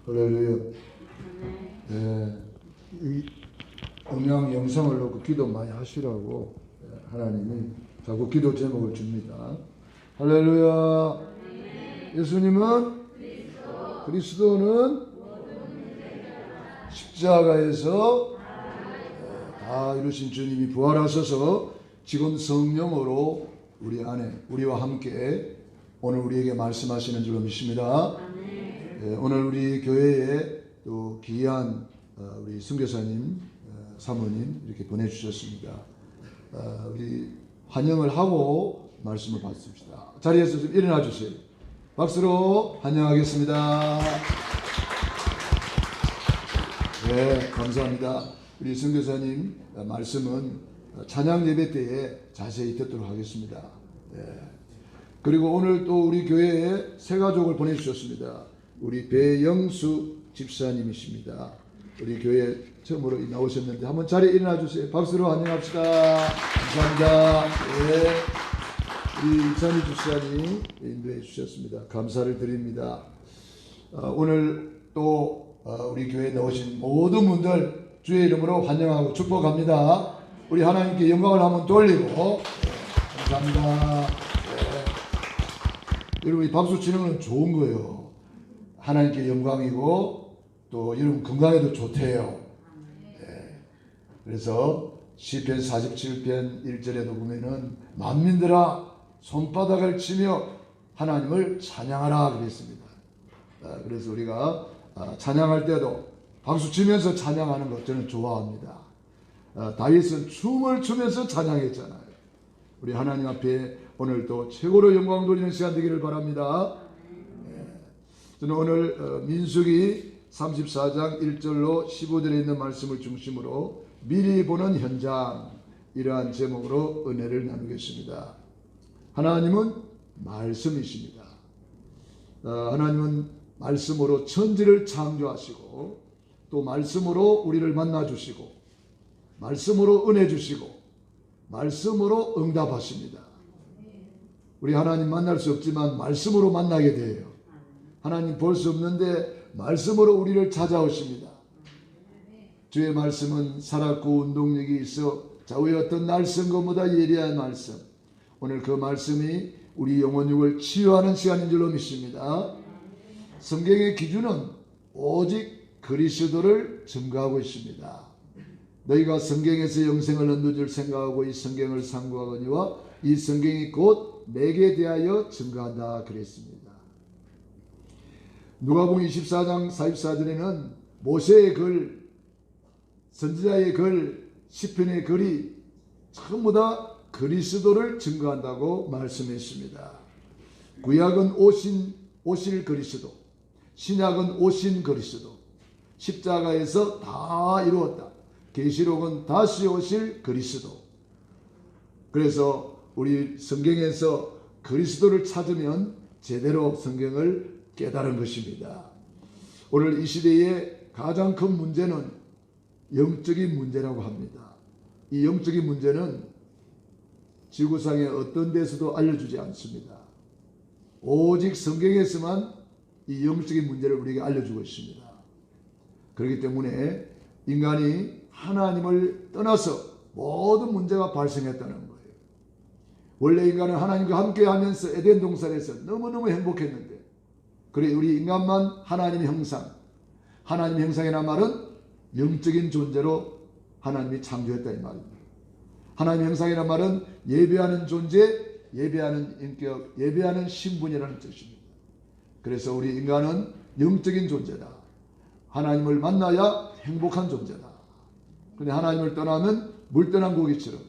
할렐루야. 네, 이 음향 영상을 놓고 기도 많이 하시라고 하나님이 자꾸 기도 제목을 줍니다. 할렐루야. 예수님은 그리스도는 십자가에서 다 이루신 주님이 부활하셔서 지금 성령으로 우리 안에 우리와 함께 오늘 우리에게 말씀하시는 줄로 믿습니다. 오늘 우리 교회에 또 귀한 우리 선교사님 사모님 이렇게 보내주셨습니다. 우리 환영을 하고 말씀을 받습시다. 자리에서 좀 일어나 주세요. 박수로 환영하겠습니다. 네, 감사합니다. 우리 선교사님 말씀은 찬양 예배 때에 자세히 듣도록 하겠습니다. 네. 그리고 오늘 또 우리 교회에 새 가족을 보내주셨습니다. 우리 배영수 집사님이십니다. 우리 교회 처음으로 나오셨는데 한번 자리에 일어나 주세요. 박수로 환영합시다. 감사합니다. 네. 우리 이찬희 집사님 인도해 주셨습니다. 감사를 드립니다. 오늘 또 우리 교회에 나오신 모든 분들 주의 이름으로 환영하고 축복합니다. 우리 하나님께 영광을 한번 돌리고 감사합니다. 네. 여러분 이 박수 치는 건 좋은 거예요. 하나님께 영광이고 또 여러분 건강에도 좋대요. 네. 그래서 시편 47편 1절에도 보면은 만민들아 손바닥을 치며 하나님을 찬양하라 그랬습니다. 그래서 우리가 찬양할 때도 박수 치면서 찬양하는 것 저는 좋아합니다. 다윗은 춤을 추면서 찬양했잖아요. 우리 하나님 앞에 오늘도 최고로 영광 돌리는 시간 되기를 바랍니다. 저는 오늘 민수기 34장 1절로 15절에 있는 말씀을 중심으로 미리 보는 현장 이러한 제목으로 은혜를 나누겠습니다. 하나님은 말씀이십니다. 하나님은 말씀으로 천지를 창조하시고 또 말씀으로 우리를 만나주시고 말씀으로 은혜 주시고 말씀으로 응답하십니다. 우리 하나님 만날 수 없지만 말씀으로 만나게 돼요. 하나님 볼 수 없는데 말씀으로 우리를 찾아오십니다. 주의 말씀은 살았고 운동력이 있어 좌우의 어떤 날선 것보다 예리한 말씀. 오늘 그 말씀이 우리 영혼육을 치유하는 시간인 줄로 믿습니다. 성경의 기준은 오직 그리스도를 증거하고 있습니다. 너희가 성경에서 영생을 얻는 줄 생각하고 이 성경을 상고하거니와 이 성경이 곧 내게 대하여 증거한다 그랬습니다. 누가복음 24장 44절에는 모세의 글, 선지자의 글, 시편의 글이 전부 다 그리스도를 증거한다고 말씀했습니다. 구약은 오실 그리스도, 신약은 오신 그리스도, 십자가에서 다 이루었다. 계시록은 다시 오실 그리스도. 그래서 우리 성경에서 그리스도를 찾으면 제대로 성경을 깨달은 것입니다. 오늘 이 시대의 가장 큰 문제는 영적인 문제라고 합니다. 이 영적인 문제는 지구상의 어떤 데서도 알려주지 않습니다. 오직 성경에서만 이 영적인 문제를 우리에게 알려주고 있습니다. 그렇기 때문에 인간이 하나님을 떠나서 모든 문제가 발생했다는 거예요. 원래 인간은 하나님과 함께하면서 에덴 동산에서 너무너무 행복했는데 그래 우리 인간만 하나님의 형상, 하나님의 형상이라는 말은 영적인 존재로 하나님이 창조했다 이 말입니다. 하나님의 형상이라는 말은 예배하는 존재, 예배하는 인격, 예배하는 신분이라는 뜻입니다. 그래서 우리 인간은 영적인 존재다. 하나님을 만나야 행복한 존재다. 그런데 하나님을 떠나면 물 떠난 고기처럼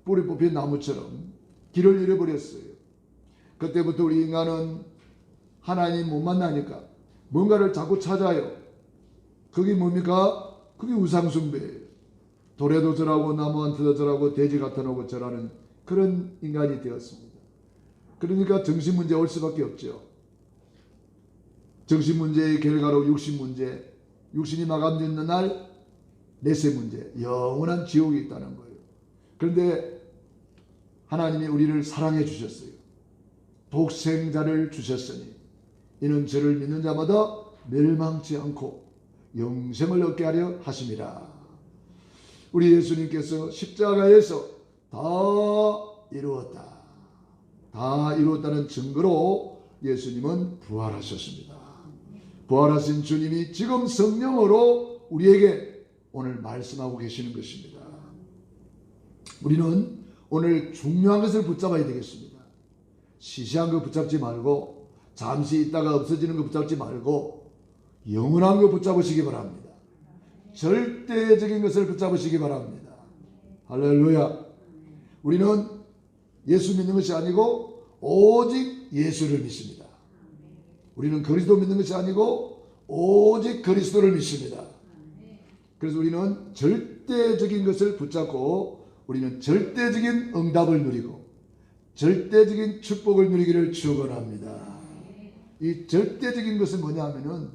뿌리 뽑힌 나무처럼 길을 잃어버렸어요. 그때부터 우리 인간은 하나님 못 만나니까 뭔가를 자꾸 찾아요. 그게 뭡니까? 그게 우상숭배예요. 돌에도 절하고 나무한테도 절하고 돼지 갖다 놓고 절하는 그런 인간이 되었습니다. 그러니까 정신문제 올 수밖에 없죠. 정신문제의 결과로 육신문제, 육신이 마감되는 날 내세문제, 영원한 지옥이 있다는 거예요. 그런데 하나님이 우리를 사랑해 주셨어요. 독생자를 주셨으니 이는 저를 믿는 자마다 멸망치 않고 영생을 얻게 하려 하심이라. 우리 예수님께서 십자가에서 다 이루었다, 다 이루었다는 증거로 예수님은 부활하셨습니다. 부활하신 주님이 지금 성령으로 우리에게 오늘 말씀하고 계시는 것입니다. 우리는 오늘 중요한 것을 붙잡아야 되겠습니다. 시시한 거 붙잡지 말고, 잠시 있다가 없어지는 거 붙잡지 말고 영원한 거 붙잡으시기 바랍니다. 절대적인 것을 붙잡으시기 바랍니다. 할렐루야. 우리는 예수 믿는 것이 아니고 오직 예수를 믿습니다. 우리는 그리스도 믿는 것이 아니고 오직 그리스도를 믿습니다. 그래서 우리는 절대적인 것을 붙잡고 우리는 절대적인 응답을 누리고 절대적인 축복을 누리기를 축원합니다. 이 절대적인 것은 뭐냐 하면은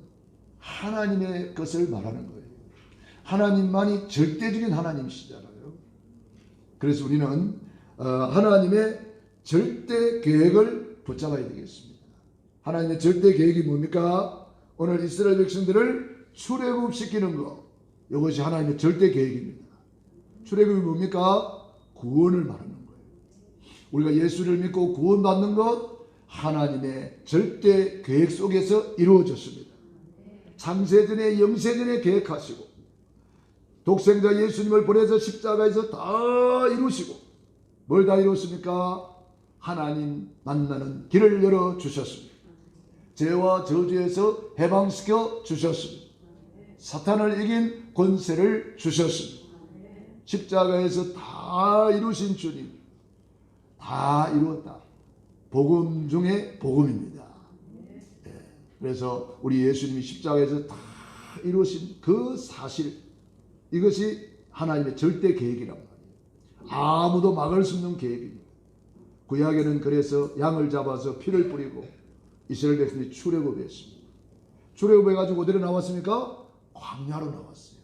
하나님의 것을 말하는 거예요. 하나님만이 절대적인 하나님이시잖아요. 그래서 우리는 하나님의 절대 계획을 붙잡아야 되겠습니다. 하나님의 절대 계획이 뭡니까? 오늘 이스라엘 백성들을 출애굽시키는 것, 이것이 하나님의 절대 계획입니다. 출애굽이 뭡니까? 구원을 말하는 거예요. 우리가 예수를 믿고 구원받는 것, 하나님의 절대 계획 속에서 이루어졌습니다. 창세전에 영세전에 계획하시고 독생자 예수님을 보내서 십자가에서 다 이루시고, 뭘 다 이뤘습니까? 하나님 만나는 길을 열어주셨습니다. 죄와 저주에서 해방시켜 주셨습니다. 사탄을 이긴 권세를 주셨습니다. 십자가에서 다 이루신 주님, 다 이루었다. 복음 중에 복음입니다. 그래서 우리 예수님이 십자가에서 다 이루신 그 사실, 이것이 하나님의 절대 계획이란 말이에요. 아무도 막을 수 없는 계획입니다. 구약에는 그래서 양을 잡아서 피를 뿌리고 이스라엘 백성이 출애굽했습니다. 출애굽해가지고 어디로 나왔습니까? 광야로 나왔어요.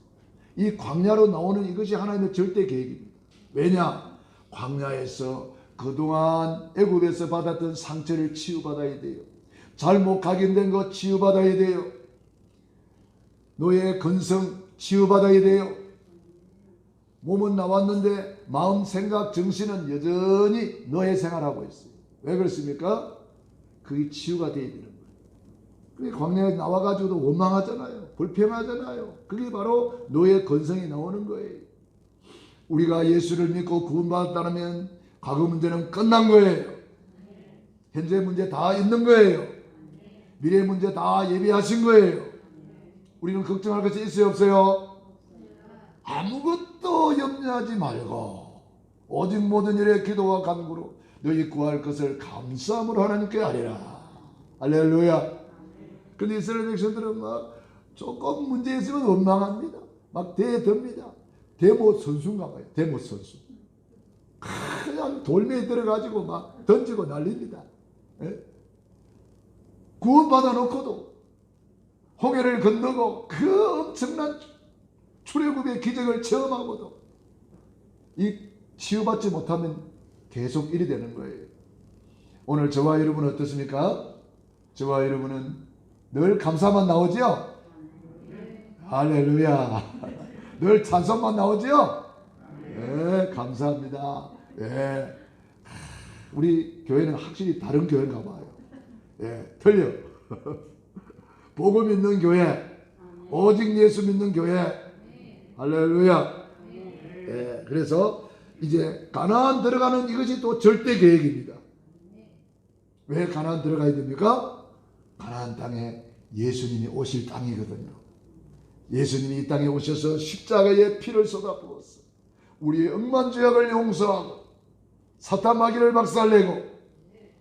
이 광야로 나오는 이것이 하나님의 절대 계획입니다. 왜냐? 광야에서 그동안 애굽에서 받았던 상처를 치유받아야 돼요. 잘못 각인된 것 치유받아야 돼요. 너의 근성 치유받아야 돼요. 몸은 나왔는데 마음, 생각, 정신은 여전히 너의 생활하고 있어요. 왜 그렇습니까? 그게 치유가 되어야 되는 거예요. 그게 광야에 나와가지고도 원망하잖아요. 불평하잖아요. 그게 바로 너의 근성이 나오는 거예요. 우리가 예수를 믿고 구원받았다면 과거 문제는 끝난 거예요. 현재 문제 다 있는 거예요. 미래 문제 다 예비하신 거예요. 우리는 걱정할 것이 있어요, 없어요? 아무것도 염려하지 말고 오직 모든 일에 기도와 간구로 너희 구할 것을 감사함으로 하나님께 아뢰라. 할렐루야. 근데 이스라엘 백성들은 막 조금 문제 있으면 원망합니다. 막 대듭니다. 대못 선수인가 봐요. 대못 선수. 그냥 돌멩이 들어가지고 막 던지고 난립니다. 구원받아 놓고도 홍해를 건너고 그 엄청난 출애굽의 기적을 체험하고도 이 치유받지 못하면 계속 일이 되는 거예요. 오늘 저와 여러분은 어떻습니까? 저와 여러분은 늘 감사만 나오죠? 할렐루야. 늘 찬송만 나오죠? 네, 감사합니다. 네. 우리 교회는 확실히 다른 교회인가 봐요. 네, 틀려. 복음 있는 교회, 오직 예수 믿는 교회. 할렐루야. 네, 그래서 이제 가나안 들어가는 이것이 또 절대 계획입니다. 왜 가나안 들어가야 됩니까? 가나안 땅에 예수님이 오실 땅이거든요. 예수님이 이 땅에 오셔서 십자가에 피를 쏟아부었어. 우리의 억만 죄악을 용서하고 사탄 마귀를 박살내고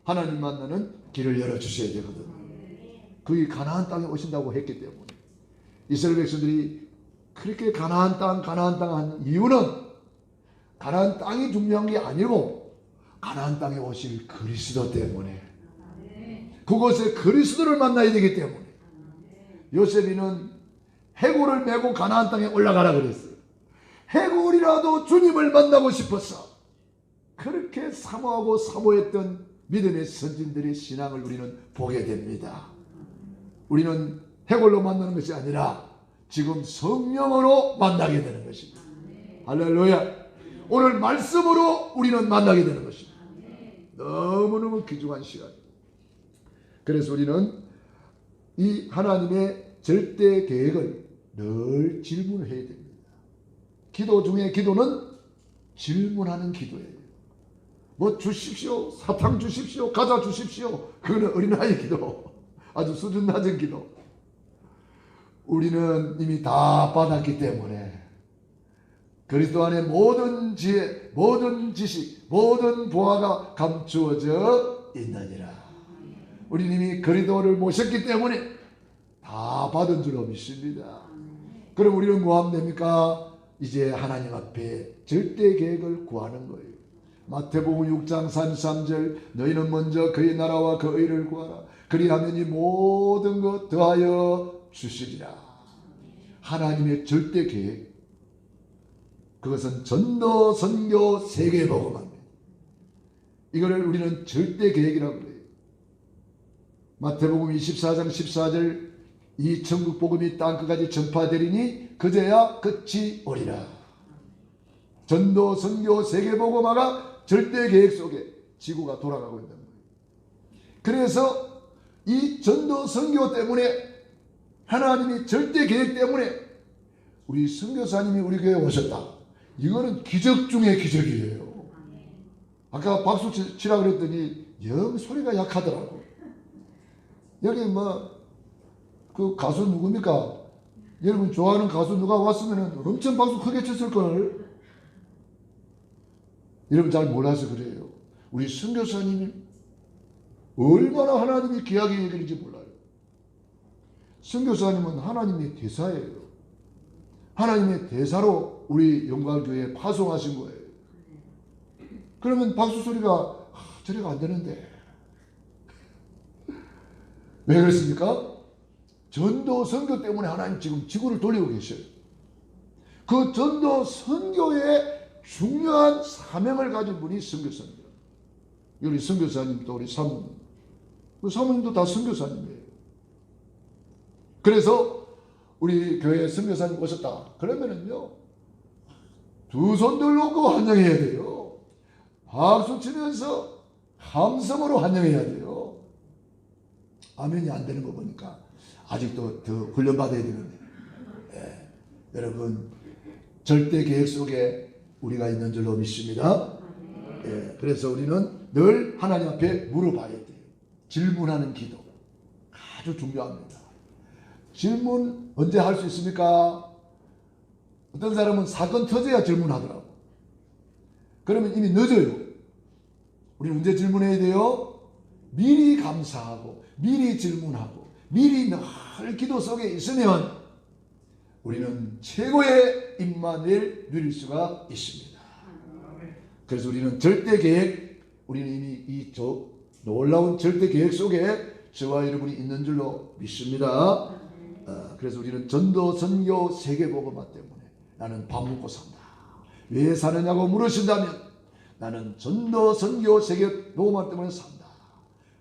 하나님 만나는 길을 열어주셔야 되거든요. 그게 가나안 땅에 오신다고 했기 때문에 이스라엘 백성들이 그렇게 가나안 땅 하는 이유는 가나안 땅이 중요한 게 아니고 가나안 땅에 오실 그리스도 때문에, 그곳에 그리스도를 만나야 되기 때문에 요셉이는 해골을 메고 가나안 땅에 올라가라 그랬어요. 해골이라도 주님을 만나고 싶어서 그렇게 사모하고 사모했던 믿음의 선진들의 신앙을 우리는 보게 됩니다. 우리는 해골로 만나는 것이 아니라 지금 성령으로 만나게 되는 것입니다. 할렐루야. 오늘 말씀으로 우리는 만나게 되는 것입니다. 너무너무 귀중한 시간입니다. 그래서 우리는 이 하나님의 절대 계획을 늘 질문해야 됩니다. 기도 중에 기도는 질문하는 기도예요. 뭐 주십시오, 사탕 주십시오, 과자 주십시오. 그거는 어린아이 기도, 아주 수준 낮은 기도. 우리는 이미 다 받았기 때문에 그리스도 안에 모든 지혜, 모든 지식, 모든 보화가 감추어져 있느니라. 우리는 이미 그리스도를 모셨기 때문에 다 받은 줄로 믿습니다. 그럼 우리는 뭐 하면 됩니까? 이제 하나님 앞에 절대 계획을 구하는 거예요. 마태복음 6장 33절 너희는 먼저 그의 나라와 그 의를 구하라. 그리하면 이 모든 것 더하여 주시리라. 하나님의 절대 계획, 그것은 전도, 선교, 세계복음입니다. 이거를 우리는 절대 계획이라고 해요. 마태복음 24장 14절 이 천국 복음이 땅끝까지 전파되리니 그제야 끝이 오리라. 전도, 선교, 세계복음화가 절대 계획 속에 지구가 돌아가고 있는 거예요. 그래서 이 전도, 선교 때문에 하나님이 절대 계획 때문에 우리 선교사님이 우리 교회에 오셨다. 이거는 기적 중의 기적이에요. 아까 박수 치라 그랬더니 영 소리가 약하더라고. 여기 뭐 그 가수 누굽니까? 여러분 좋아하는 가수 누가 왔으면 엄청 박수 크게 쳤을걸. 여러분 잘 몰라서 그래요. 우리 선교사님이 얼마나 하나님이 귀하게 여기는지 몰라요. 선교사님은 하나님의 대사예요. 하나님의 대사로 우리 영광교회에 파송하신 거예요. 그러면 박수 소리가 저래가 안 되는데 왜 그렇습니까? 전도 선교 때문에 하나님 지금 지구를 돌리고 계셔요. 그 전도 선교의 중요한 사명을 가진 분이 선교사입니다. 우리 선교사님도 우리 사모님, 그 사모님도 다 선교사님이에요. 그래서 우리 교회에 선교사님 오셨다 그러면은요 두 손 들고 환영해야 돼요. 박수 치면서 함성으로 환영해야 돼요. 아멘이 안 되는 거 보니까 아직도 더 훈련받아야 되는데, 여러분 절대 계획 속에 우리가 있는 줄로 믿습니다. 그래서 우리는 늘 하나님 앞에 물어봐야 돼요. 질문하는 기도 아주 중요합니다. 질문 언제 할 수 있습니까? 어떤 사람은 사건 터져야 질문하더라고. 그러면 이미 늦어요. 우리는 언제 질문해야 돼요? 미리 감사하고 미리 질문하고 미리 늘 기도 속에 있으면 우리는 최고의 임마누엘 누릴 수가 있습니다. 그래서 우리는 절대 계획, 우리는 이미 이 놀라운 절대 계획 속에 저와 여러분이 있는 줄로 믿습니다. 그래서 우리는 전도, 선교, 세계복음화 때문에 나는 밥 먹고 산다. 왜 사느냐고 물으신다면 나는 전도, 선교, 세계복음화 때문에 산다.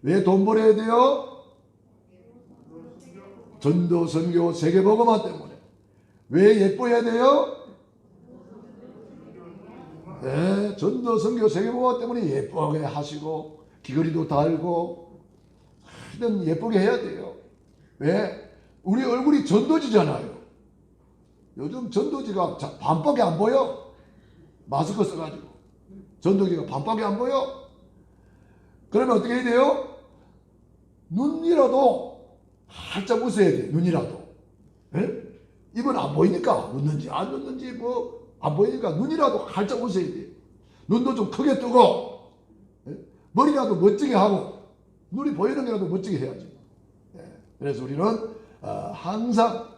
왜 돈 벌어야 돼요? 전도, 선교, 세계복음화 때문에. 왜 예뻐야 돼요? 네, 전도, 선교, 세계복음화 때문에 예쁘게 하시고 귀걸이도 달고 하여튼 예쁘게 해야 돼요. 왜? 우리 얼굴이 전도지잖아요. 요즘 전도지가 반밖에 안 보여. 마스크 써가지고 전도지가 반밖에 안 보여. 그러면 어떻게 해야 돼요? 눈이라도 활짝 웃어야 돼. 눈이라도. 에? 입은 안 보이니까 웃는지 안 웃는지 뭐 안 보이니까 눈이라도 활짝 웃어야 돼. 눈도 좀 크게 뜨고 머리라도 멋지게 하고 눈이 보이는 게라도 멋지게 해야지. 그래서 우리는 항상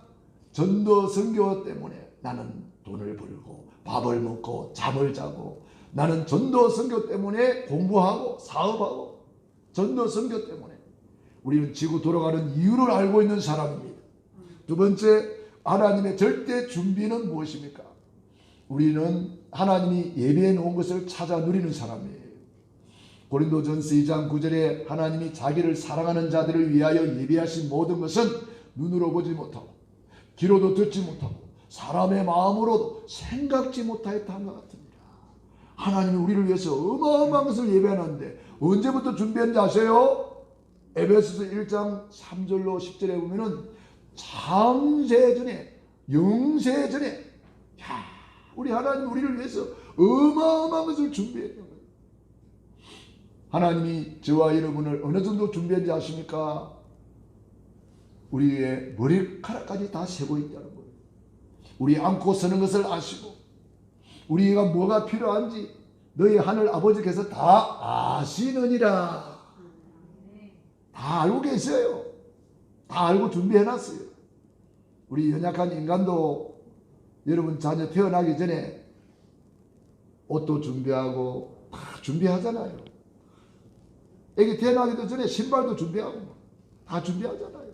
전도 선교 때문에 나는 돈을 벌고 밥을 먹고 잠을 자고 나는 전도 선교 때문에 공부하고 사업하고 전도 선교 때문에 우리는 지구 돌아가는 이유를 알고 있는 사람입니다. 두 번째, 하나님의 절대 준비는 무엇입니까? 우리는 하나님이 예비해 놓은 것을 찾아 누리는 사람이에요. 고린도전서 2장 9절에 하나님이 자기를 사랑하는 자들을 위하여 예비하신 모든 것은 눈으로 보지 못하고 귀로도 듣지 못하고 사람의 마음으로도 생각지 못하였던 것 같습니다. 하나님이 우리를 위해서 어마어마한 것을 예배하는데 언제부터 준비했는지 아세요? 에베소서 1장 3절로 10절에 보면은 창세전에 영세전에 우리 하나님 우리를 위해서 어마어마한 것을 준비했던 거예요. 하나님이 저와 여러분을 어느 정도 준비했는지 아십니까? 우리의 머리카락까지 다 세고 있다는 거예요. 우리 안고 서는 것을 아시고 우리가 뭐가 필요한지 너희 하늘 아버지께서 다 아시느니라. 다 알고 계세요. 다 알고 준비해놨어요. 우리 연약한 인간도 여러분 자녀 태어나기 전에 옷도 준비하고 다 준비하잖아요. 애기 태어나기도 전에 신발도 준비하고 다 준비하잖아요.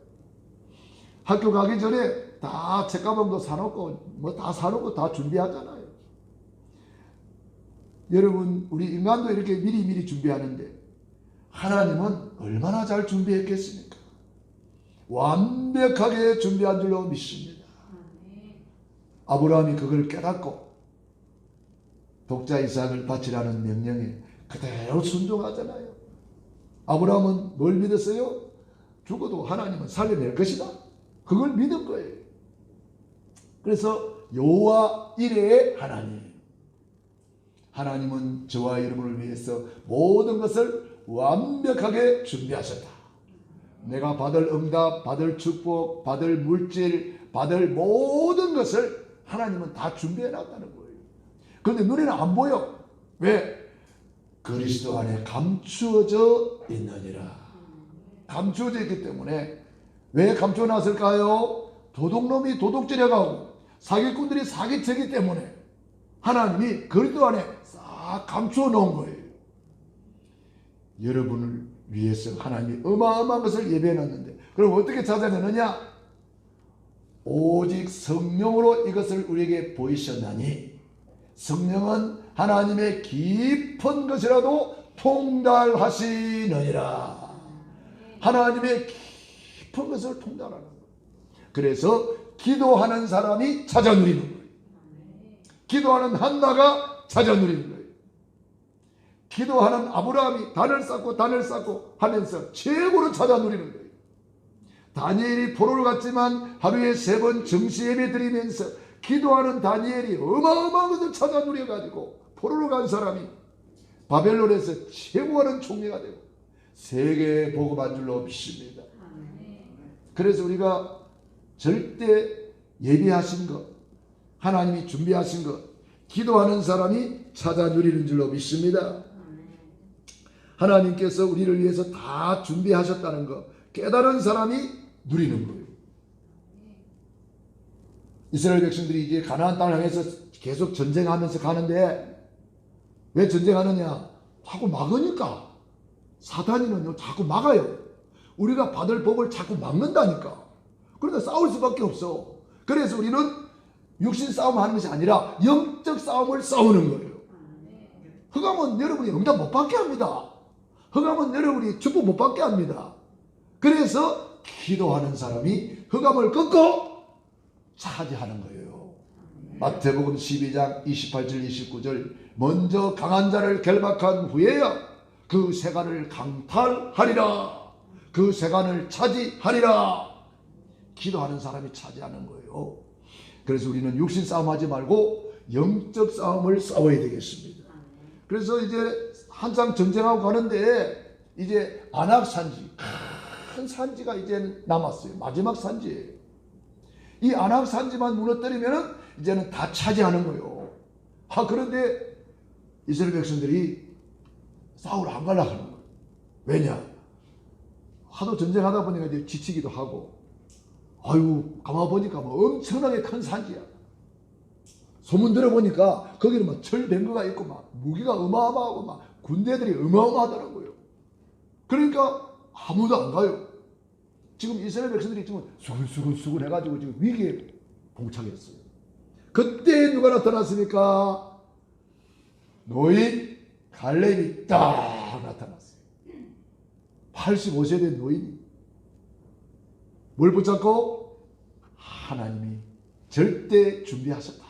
학교 가기 전에 다 책가방도 사놓고 뭐 다 사놓고 다 준비하잖아요. 여러분 우리 인간도 이렇게 미리미리 준비하는데 하나님은 얼마나 잘 준비했겠습니까? 완벽하게 준비한 줄로 믿습니다. 아브라함이 그걸 깨닫고 독자 이삭을 바치라는 명령에 그대로 순종하잖아요. 아브라함은 뭘 믿었어요? 죽어도 하나님은 살려낼 것이다. 그걸 믿은 거예요. 그래서 여호와 이레의 하나님은 저와 여러분을 위해서 모든 것을 완벽하게 준비하셨다. 내가 받을 응답, 받을 축복, 받을 물질, 받을 모든 것을 하나님은 다 준비해 놨다는 거예요. 그런데 눈에는 안 보여. 왜? 그리스도 안에 감추어져 있느니라. 감추어져 있기 때문에. 왜 감추어 놨을까요? 도둑놈이 도둑질해가고 사기꾼들이 사기치기 때문에 하나님이 그리스도 안에 싹 감추어 놓은 거예요. 여러분을 위해서 하나님이 어마어마한 것을 예배해 놨는데 그럼 어떻게 찾아내느냐? 오직 성령으로 이것을 우리에게 보이셨나니 성령은 하나님의 깊은 것이라도 통달하시느니라. 하나님의 깊은 것을 통달하는 거예요. 그래서 기도하는 사람이 찾아 누리는 거예요. 기도하는 한나가 찾아 누리는 거예요. 기도하는 아브라함이 단을 쌓고 하면서 최고로 찾아 누리는 거예요. 다니엘이 포로를 갔지만 하루에 3번 정시 예배 드리면서 기도하는 다니엘이 어마어마한 것을 찾아 누려가지고 포로로 간 사람이 바벨론에서 최고하는 총리가 되고 세계에 복음한 줄로 믿습니다. 그래서 우리가 절대 예비하신 것, 하나님이 준비하신 것, 기도하는 사람이 찾아 누리는 줄로 믿습니다. 하나님께서 우리를 위해서 다 준비하셨다는 것 깨달은 사람이 누리는 거예요. 이스라엘 백성들이 이제 가나안 땅을 향해서 계속 전쟁하면서 가는데 왜 전쟁하느냐? 자꾸 막으니까. 사탄이는요 자꾸 막아요. 우리가 받을 복을 자꾸 막는다니까. 그러니까 싸울 수밖에 없어. 그래서 우리는 육신 싸움하는 것이 아니라 영적 싸움을 싸우는 거예요. 흑암은 여러분이 응답 못 받게 합니다. 흑암은 여러분이 축복 못 받게 합니다. 그래서 기도하는 사람이 흑암을 끊고 차지하는 거예요. 마태복음 12장 28절 29절 먼저 강한 자를 결박한 후에야 그 세간을 강탈하리라. 그 세간을 차지하리라. 기도하는 사람이 차지하는 거예요. 그래서 우리는 육신 싸움하지 말고 영적 싸움을 싸워야 되겠습니다. 그래서 이제 한참 전쟁하고 가는데 이제 안악산지 큰 산지가 이제 남았어요. 마지막 산지예요. 이 안악산지만 무너뜨리면은 이제는 다 차지하는 거예요. 그런데 이스라엘 백성들이 싸우러 안 가려고 하는 거예요. 왜냐? 하도 전쟁하다 보니까 이제 지치기도 하고, 가만 보니까 뭐 엄청나게 큰 산지야. 소문 들어보니까 거기는 막 철병거가 있고 막 무기가 어마어마하고 막 군대들이 어마어마하더라고요. 그러니까 아무도 안 가요. 지금 이스라엘 백성들이 지금 수근수근 해가지고 지금 위기에 봉착했어요. 그때 누가 나타났습니까? 노인 갈렙이 딱 나타났어요. 85세 된 노인이 뭘 붙잡고? 하나님이 절대 준비하셨다.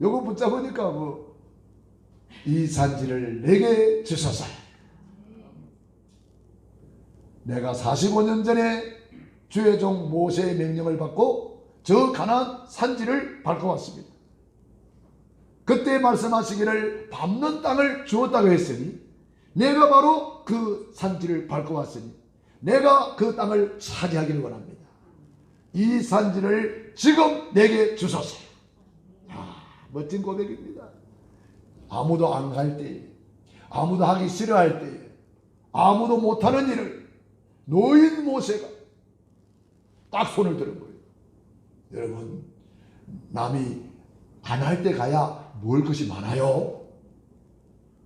요거 붙잡으니까 이 산지를 내게 주소서. 내가 45년 전에 주의 종 모세의 명령을 받고 저 가나안 산지를 밟고 왔습니다. 그때 말씀하시기를 밟는 땅을 주었다고 했으니 내가 바로 그 산지를 밟고 왔으니 내가 그 땅을 차지하기를 원합니다. 이 산지를 지금 내게 주소서. 멋진 고백입니다. 아무도 안 갈 때에, 아무도 하기 싫어할 때에, 아무도 못하는 일을 노인 모세가 딱 손을 드는 거예요. 여러분, 남이 안 할 때 가야 먹을 것이 많아요.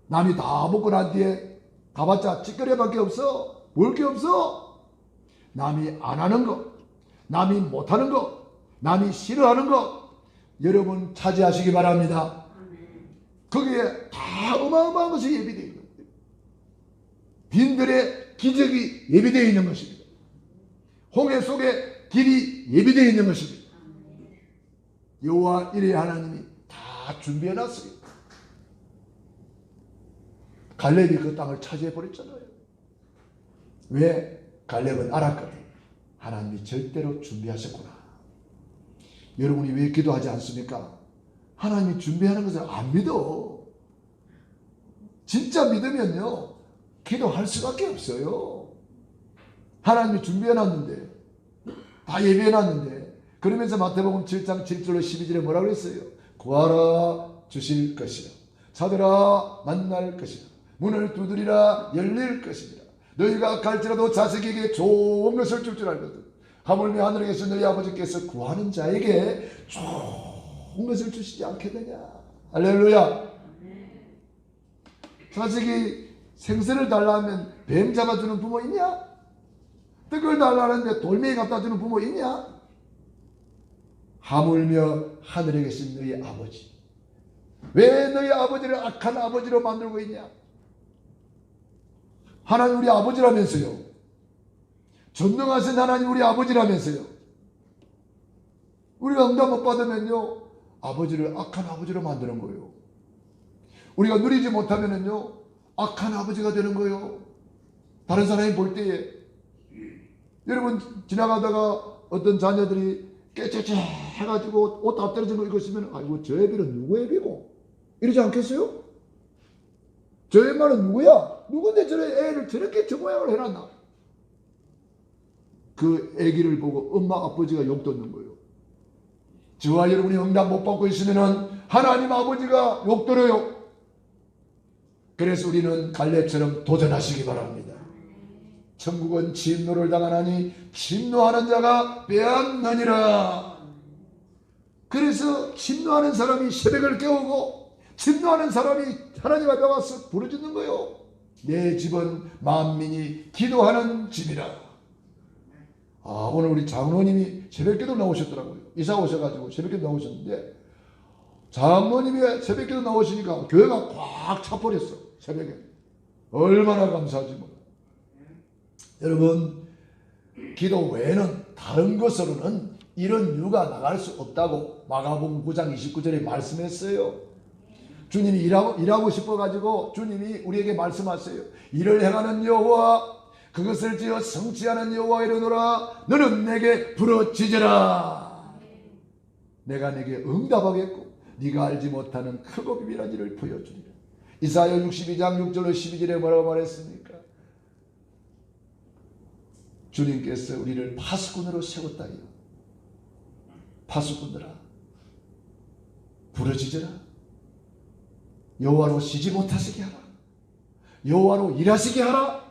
남이 다 먹고 난 뒤에 가봤자 찌꺼기밖에 없어. 먹을 게 없어. 남이 안 하는 것, 남이 못하는 것, 남이 싫어하는 것, 여러분 차지하시기 바랍니다. 거기에 다 어마어마한 것이 예비되어 있는 거예요. 빈들의 기적이 예비되어 있는 것입니다. 홍해 속에 길이 예비되어 있는 것입니다. 여호와 이레 하나님이 다 준비해놨어요. 갈렙이 그 땅을 차지해버렸잖아요. 왜? 갈렙은 알았거든. 하나님이 절대로 준비하셨구나. 여러분이 왜 기도하지 않습니까? 하나님이 준비하는 것을 안 믿어. 진짜 믿으면요, 기도할 수밖에 없어요. 하나님이 준비해놨는데, 다 예비해놨는데, 그러면서 마태복음 7장 7절로 12절에 뭐라 그랬어요? 구하라 주실 것이요, 찾으라 만날 것이요, 문을 두드리라 열릴 것이니라. 너희가 갈지라도 자식에게 좋은 것을 줄 줄 알거든. 하물며 하늘에 계신 너희 아버지께서 구하는 자에게 좋은 것을 주시지 않겠느냐. 할렐루야. 자식이 생선을 달라면 뱀 잡아주는 부모 있냐? 떡을 달라는데 돌멩이 갖다 주는 부모 있냐? 하물며 하늘에 계신 너희 아버지, 왜 너희 아버지를 악한 아버지로 만들고 있냐? 하나님 우리 아버지라면서요. 전능하신 하나님 우리 아버지라면서요. 우리가 응답 못 받으면요, 아버지를 악한 아버지로 만드는 거예요. 우리가 누리지 못하면요, 악한 아버지가 되는 거예요. 다른 사람이 볼 때에. 여러분, 지나가다가 어떤 자녀들이 깨째째 해가지고 옷 다 떨어진 거 입으시면, 아이고 저 애비는 누구 애비고? 이러지 않겠어요? 저 애만은 누구야? 누군데 저 애를 저렇게 저 모양을 해놨나? 그 애기를 보고 엄마 아버지가 욕 듣는 거예요. 저와 여러분이 응답 못 받고 있으면은 하나님 아버지가 욕 들어요. 그래서 우리는 갈렙처럼 도전하시기 바랍니다. 천국은 진노를 당하나니 진노하는 자가 빼앗느니라. 그래서 진노하는 사람이 새벽을 깨우고 진노하는 사람이 하나님 앞에 와서 부르짖는 거예요. 내 집은 만민이 기도하는 집이라. 오늘 우리 장로님이 새벽기도 나오셨더라고요. 이사 오셔가지고 새벽기도 나오셨는데, 장로님이 새벽기도 나오시니까 교회가 꽉 차버렸어. 새벽에. 얼마나 감사하지 뭐. 여러분, 기도 외에는 다른 것으로는 이런 유가 나갈 수 없다고 마가복음 9장 29절에 말씀했어요. 주님이 일하고 싶어가지고 주님이 우리에게 말씀하세요. 일을 행하는 여호와, 그것을 지어 성취하는 여호와 이르노라. 너는 내게 부르짖으라. 내가 내게 응답하겠고 네가 알지 못하는 크고 비밀한 일을 보여주리라. 이사야 62장 6절로 12절에 뭐라고 말했습니까? 주님께서 우리를 파수꾼으로 세웠다요. 파수꾼들아, 부르짖으라. 여호와로 쉬지 못하시게 하라. 여호와로 일하시게 하라.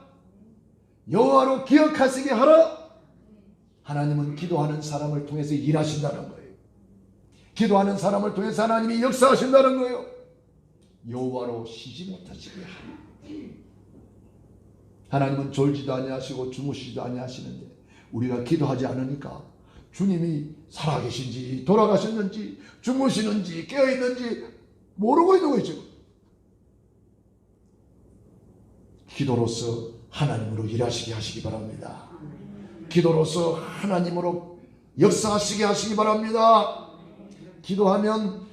여호와로 기억하시게 하라. 하나님은 기도하는 사람을 통해서 일하신다는 거예요. 기도하는 사람을 통해서 하나님이 역사하신다는 거예요. 여호와로 쉬지 못하시게 하라. 하나님은 졸지도 아니하시고 주무시지도 아니하시는데 우리가 기도하지 않으니까 주님이 살아계신지 돌아가셨는지 주무시는지 깨어있는지 모르고 있는 거예요. 지금 기도로서 하나님으로 일하시게 하시기 바랍니다. 기도로서 하나님으로 역사하시게 하시기 바랍니다. 기도하면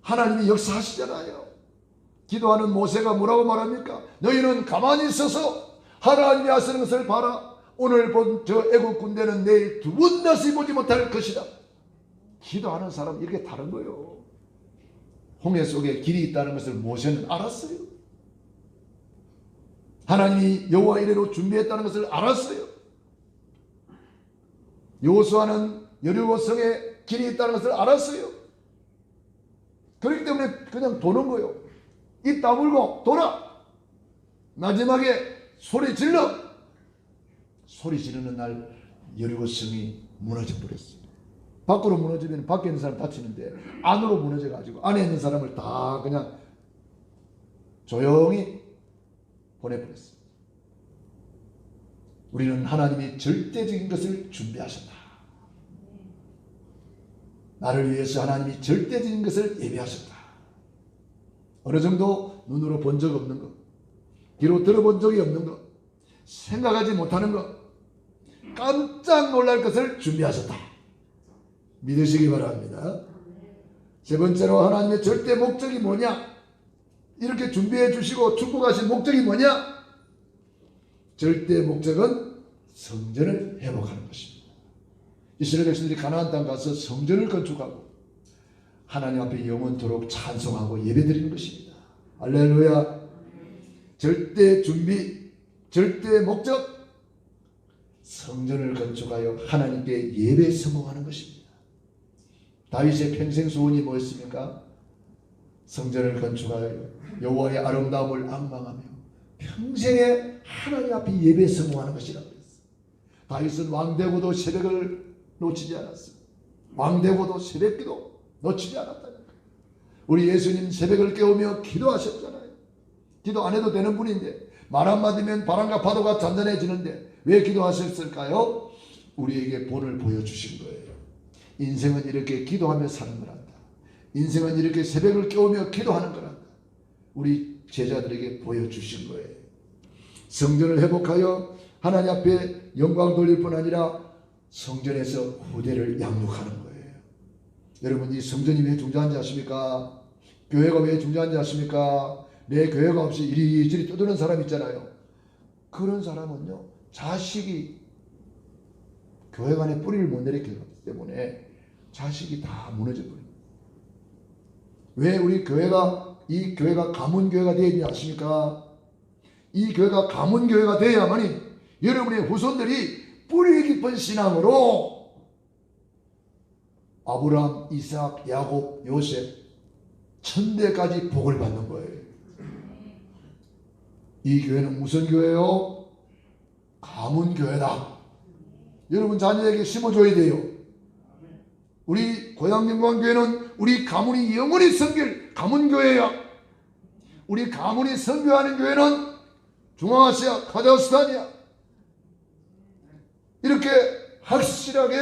하나님이 역사하시잖아요. 기도하는 모세가 뭐라고 말합니까? 너희는 가만히 있어서 하나님이 하시는 것을 봐라. 오늘 본 저 애국 군대는 내일 두 번 다시 보지 못할 것이다. 기도하는 사람 이렇게 다른 거예요. 홍해 속에 길이 있다는 것을 모세는 알았어요. 하나님이 여호와 이레로 준비했다는 것을 알았어요. 여호수아는 여리고 성에 길이 있다는 것을 알았어요. 그렇기 때문에 그냥 도는 거예요. 입 다물고 돌아. 마지막에 소리 질러. 소리 지르는 날 여리고 성이 무너져 버렸어요. 밖으로 무너지면 밖에 있는 사람 다치는데 안으로 무너져 가지고 안에 있는 사람을 다 그냥 조용히 보내버렸어요. 우리는 하나님이 절대적인 것을 준비하셨다. 나를 위해서 하나님이 절대적인 것을 예비하셨다. 어느 정도 눈으로 본 적 없는 것, 귀로 들어본 적이 없는 것, 생각하지 못하는 것, 깜짝 놀랄 것을 준비하셨다. 믿으시기 바랍니다. 세 번째로 하나님의 절대 목적이 뭐냐? 이렇게 준비해 주시고 축복하신 목적이 뭐냐? 절대 목적은 성전을 회복하는 것입니다. 이스라엘 백성들이 가나안 땅 가서 성전을 건축하고 하나님 앞에 영원토록 찬송하고 예배드리는 것입니다. 할렐루야. 절대 준비, 절대 목적, 성전을 건축하여 하나님께 예배 성공하는 것입니다. 다윗의 평생 소원이 뭐였습니까? 성전을 건축하여 여호와의 아름다움을 앙망하며 평생에 하나님 앞에 예배 성공하는 것이라고 했어요. 다윗은 왕되고도 새벽을 놓치지 않았어요. 왕되고도 새벽기도 놓치지 않았다는 거예요. 우리 예수님 새벽을 깨우며 기도하셨잖아요. 기도 안 해도 되는 분인데 말 한마디면 바람과 파도가 잔잔해지는데 왜 기도하셨을까요? 우리에게 본을 보여주신 거예요. 인생은 이렇게 기도하며 사는 거란다. 인생은 이렇게 새벽을 깨우며 기도하는 거란다. 우리 제자들에게 보여주신 거예요. 성전을 회복하여 하나님 앞에 영광 돌릴 뿐 아니라 성전에서 후대를 양육하는 거예요. 여러분, 이 성전이 왜 중요한지 아십니까? 교회가 왜 중요한지 아십니까? 내 교회가 없이 이리저리 떠드는 사람 있잖아요. 그런 사람은요, 자식이 교회 안에 뿌리를 못 내리기 때문에 자식이 다 무너져 버립니다. 왜 우리 교회가, 이 교회가 가문교회가 되어야 되지 아십니까? 이 교회가 가문교회가 되어야만이 여러분의 후손들이 뿌리 깊은 신앙으로 아브라함, 이삭, 야곱, 요셉 천대까지 복을 받는 거예요. 이 교회는 무슨 교회요? 가문교회다. 여러분 자녀에게 심어줘야 돼요. 우리 고향영광교회는 우리 가문이 영원히 섬길 가문교회야. 우리 가문이 선교하는 교회는 중앙아시아 카자흐스탄이야. 이렇게 확실하게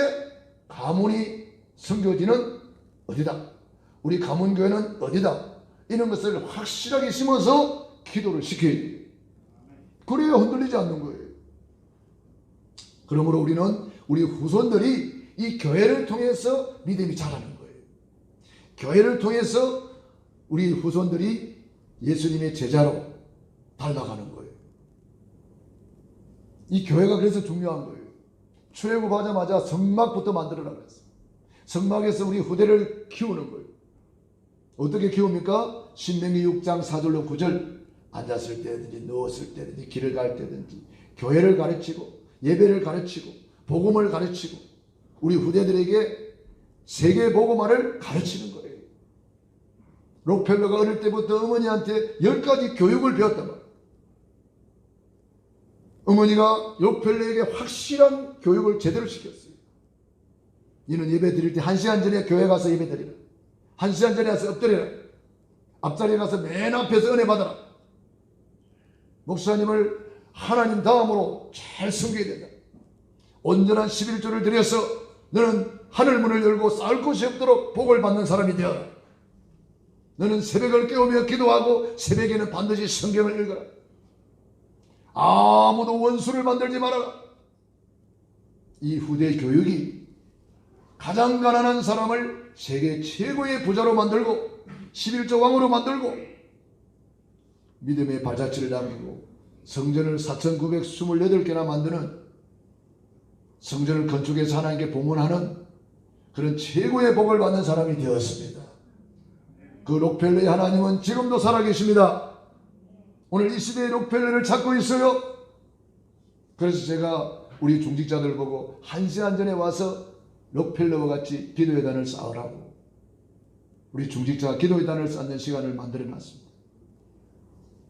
가문이 섬겨지는 어디다, 우리 가문교회는 어디다, 이런 것을 확실하게 심어서 기도를 시켜야 돼요. 그래야 흔들리지 않는 거예요. 그러므로 우리는 우리 후손들이 이 교회를 통해서 믿음이 자라는 거예요. 교회를 통해서 우리 후손들이 예수님의 제자로 닮아가는 거예요. 이 교회가 그래서 중요한 거예요. 출애굽하자마자 성막부터 만들어라 그랬어요. 성막에서 우리 후대를 키우는 거예요. 어떻게 키웁니까? 신명기 6장 4절로 9절, 앉았을 때든지 누웠을 때든지 길을 갈 때든지 교회를 가르치고 예배를 가르치고 복음을 가르치고 우리 후대들에게 세계 복음화를 가르치는 거예요. 록펠러가 어릴 때부터 어머니한테 10가지 교육을 배웠단 말이에요. 어머니가 록펠러에게 확실한 교육을 제대로 시켰어요. 이는 예배 드릴 때 1시간 전에 교회 가서 예배 드리라. 1시간 전에 가서 엎드리라. 앞자리에 가서 맨 앞에서 은혜 받아라. 목사님을 하나님 다음으로 잘 섬겨야 된다. 온전한 11조를 드려서 너는 하늘 문을 열고 쌓을 곳이 없도록 복을 받는 사람이 되어라. 너는 새벽을 깨우며 기도하고 새벽에는 반드시 성경을 읽어라. 아무도 원수를 만들지 말아라. 이 후대 교육이 가장 가난한 사람을 세계 최고의 부자로 만들고 11조 왕으로 만들고 믿음의 발자취를 남기고 성전을 4,928개나 만드는, 성전을 건축해서 하나님께 봉헌하는 그런 최고의 복을 받는 사람이 되었습니다. 그 록펠러의 하나님은 지금도 살아계십니다. 오늘 이 시대의 록펠러를 찾고 있어요. 그래서 제가 우리 중직자들 보고 한 시간 전에 와서 록펠러와 같이 기도회단을 쌓으라고, 우리 중직자 기도회단을 쌓는 시간을 만들어 놨습니다.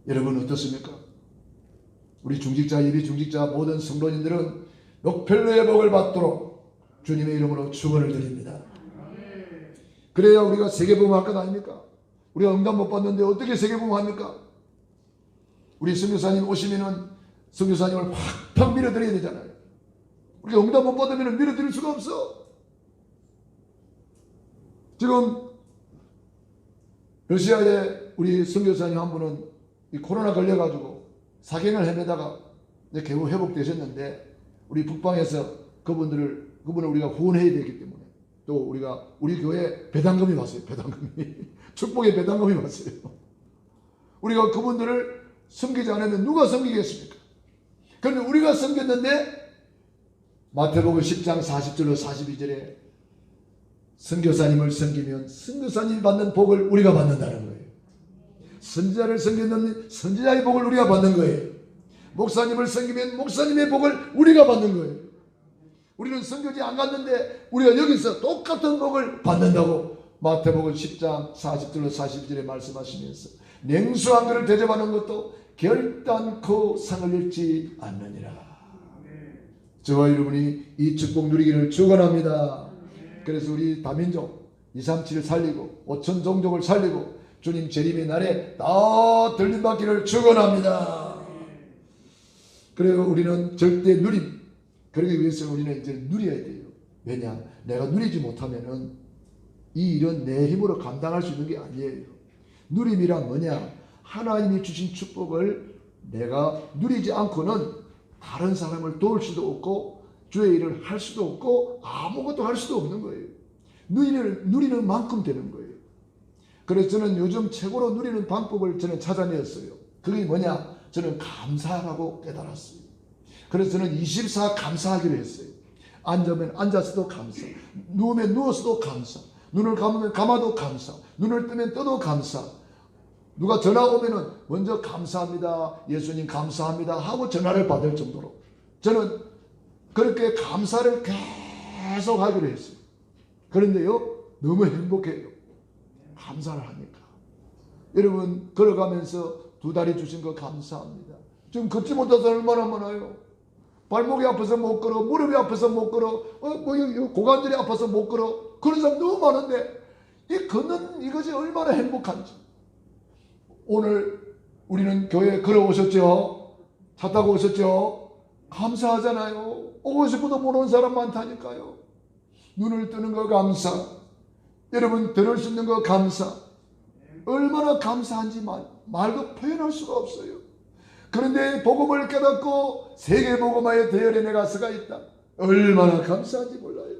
여러분 어떻습니까? 우리 중직자, 예비 중직자 모든 성도님들은 록펠러의 복을 받도록 주님의 이름으로 축원을 드립니다. 그래야 우리가 세계복음할 것 아닙니까? 우리가 응답 못 받는데 어떻게 세계복음합니까? 우리 선교사님 오시면은 선교사님을 확 밀어드려야 되잖아요. 우리가 응답 못 받으면 밀어드릴 수가 없어. 지금 러시아에 우리 선교사님 한 분은 이 코로나 걸려가지고 사경을 헤매다가 이제 겨우 회복되셨는데, 우리 북방에서 그분을 우리가 후원해야 되기 때문에, 또 우리 교회 배당금이 왔어요. 배당금이 축복의 배당금이 왔어요. 우리가 그분들을 섬기지 않으면 누가 섬기겠습니까? 그런데 우리가 섬겼는데 마태복음 10장 40절로 42절에 선교사님을 섬기면 선교사님이 받는 복을 우리가 받는다는 거예요. 선지자를 섬기는 선지자의 복을 우리가 받는 거예요. 목사님을 섬기면 목사님의 복을 우리가 받는 거예요. 우리는 선교지 안 갔는데 우리가 여기서 똑같은 복을 받는다고 마태복음 10장 40절로 42절에 말씀하시면서, 냉수 한 그릇 대접하는 것도 결단코 상을 잃지 않느니라. 저와 여러분이 이 축복 누리기를 축원합니다. 그래서 우리 다민족 237을 살리고 5천 종족을 살리고 주님 재림의 날에 다 들림받기를 축원합니다. 그리고 우리는 절대 누림, 그러기 위해서 우리는 이제 누려야 돼요. 왜냐? 내가 누리지 못하면은 이 일은 내 힘으로 감당할 수 있는 게 아니에요. 누림이란 뭐냐? 하나님이 주신 축복을 내가 누리지 않고는 다른 사람을 도울 수도 없고 주의 일을 할 수도 없고 아무것도 할 수도 없는 거예요. 누리는 만큼 되는 거예요. 그래서 저는 요즘 최고로 누리는 방법을 저는 찾아내었어요. 그게 뭐냐? 저는 감사라고 깨달았어요. 그래서 저는 24 감사하기로 했어요. 앉으면 앉아서도 감사, 누우면 누워서도 감사, 눈을 감으면 감아도 감사, 눈을 뜨면 떠도 감사. 누가 전화 오면은 먼저 감사합니다, 예수님 감사합니다 하고 전화를 받을 정도로 저는 그렇게 감사를 계속 하기로 했어요. 그런데요, 너무 행복해요. 감사를 하니까. 여러분 걸어가면서 두 다리 주신 거 감사합니다. 지금 걷지 못해서 얼마나 많아요. 발목이 아파서 못 걸어, 무릎이 아파서 못 걸어, 고관절이 아파서 못 걸어. 그런 사람 너무 많은데 이 걷는 이것이 얼마나 행복한지. 오늘 우리는 교회에 걸어오셨죠? 차 타고 오셨죠? 감사하잖아요. 오고 싶어도 못 오는 사람 많다니까요. 눈을 뜨는 거 감사, 여러분 들을 수 있는 거 감사. 얼마나 감사한지 말도 표현할 수가 없어요. 그런데 복음을 깨닫고 세계복음화의 대열에 내가 서가 있다. 얼마나 감사한지 몰라요.